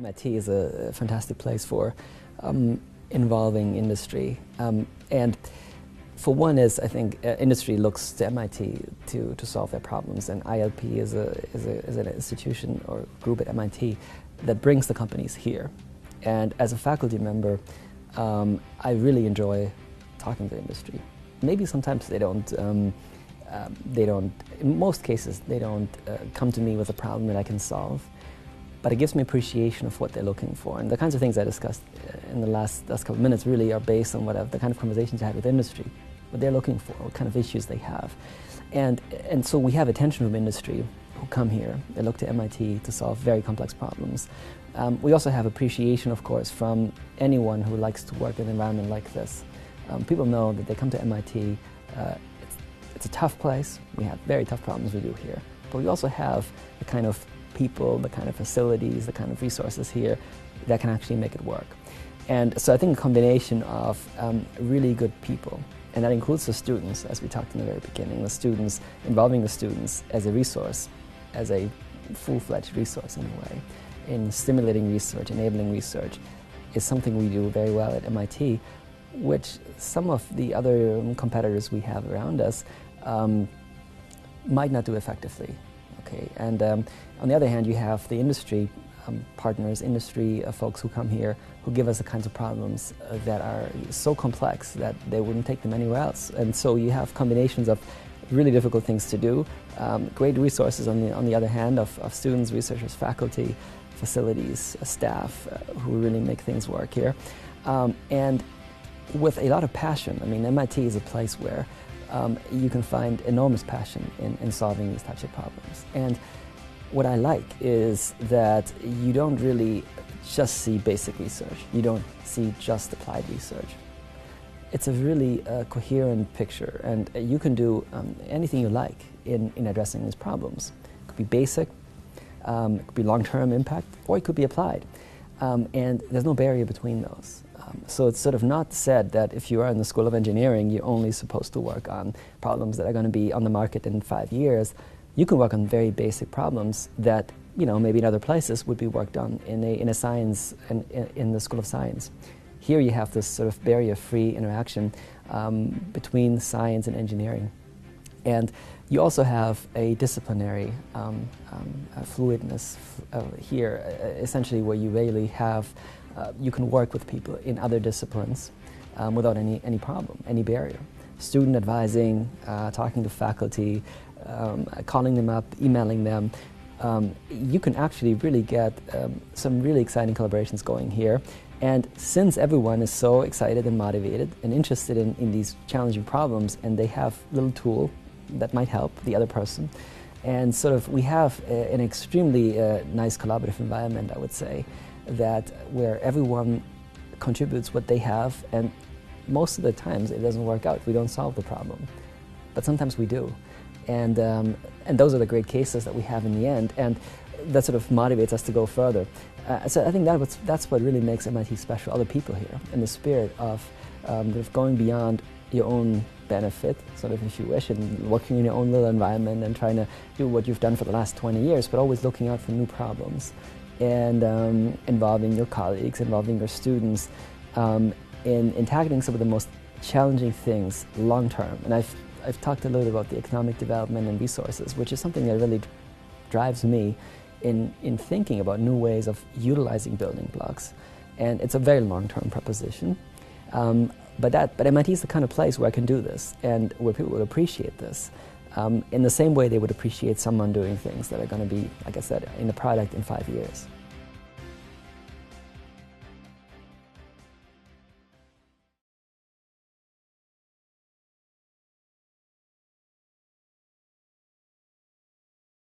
MIT is a fantastic place for involving industry. And for one is, I think, industry looks to MIT to solve their problems, and ILP is an institution or group at MIT that brings the companies here. And as a faculty member, I really enjoy talking to industry. Maybe sometimes they don't, in most cases, they don't come to me with a problem that I can solve, but it gives me appreciation of what they're looking for. And the kinds of things I discussed in the last couple of minutes really are based on the kind of conversations I had with industry, what they're looking for, what kind of issues they have. And so we have attention from industry who come here. They look to MIT to solve very complex problems. We also have appreciation, of course, from anyone who likes to work in an environment like this. People know that they come to MIT. It's a tough place. We have very tough problems we do here. But we also have the kind of people, the kind of facilities, the kind of resources here that can actually make it work. And so I think a combination of really good people, and that includes the students, as we talked in the very beginning, the students, involving the students as a resource, as a full-fledged resource in a way, in stimulating research, enabling research, is something we do very well at MIT, which some of the other competitors we have around us might not do effectively. Okay, and on the other hand, you have the industry partners, industry folks who come here who give us the kinds of problems that are so complex that they wouldn't take them anywhere else. And so you have combinations of really difficult things to do, great resources on the other hand of students, researchers, faculty, facilities, staff who really make things work here. And with a lot of passion. I mean, MIT is a place where you can find enormous passion in solving these types of problems. And what I like is that you don't really just see basic research. You don't see just applied research. It's a really coherent picture, and you can do anything you like in addressing these problems. It could be basic, it could be long-term impact, or it could be applied. And there's no barrier between those. So it's sort of not said that if you are in the School of Engineering, you're only supposed to work on problems that are going to be on the market in 5 years. You can work on very basic problems that, you know, maybe in other places would be worked on in a science and in the School of Science. Here you have this sort of barrier-free interaction between science and engineering. And you also have a disciplinary fluidness here, essentially where you really have, you can work with people in other disciplines without any problem, any barrier. Student advising, talking to faculty, calling them up, emailing them. You can actually really get some really exciting collaborations going here. And since everyone is so excited and motivated and interested in these challenging problems, and they have a little tool that might help the other person, and sort of we have an extremely nice collaborative environment, I would say, that where everyone contributes what they have, and most of the times it doesn't work out. We don't solve the problem, but sometimes we do. And those are the great cases that we have in the end, and that sort of motivates us to go further. So I think that's what really makes MIT special, other people here, and the spirit of going beyond your own benefit, sort of, if you wish, and working in your own little environment and trying to do what you've done for the last 20 years, but always looking out for new problems and involving your colleagues, involving your students in tackling some of the most challenging things long term. And I've talked a little about the economic development and resources, which is something that really drives me in thinking about new ways of utilizing building blocks. And it's a very long-term proposition. But MIT is the kind of place where I can do this and where people would appreciate this in the same way they would appreciate someone doing things that are going to be, like I said, in the product in 5 years.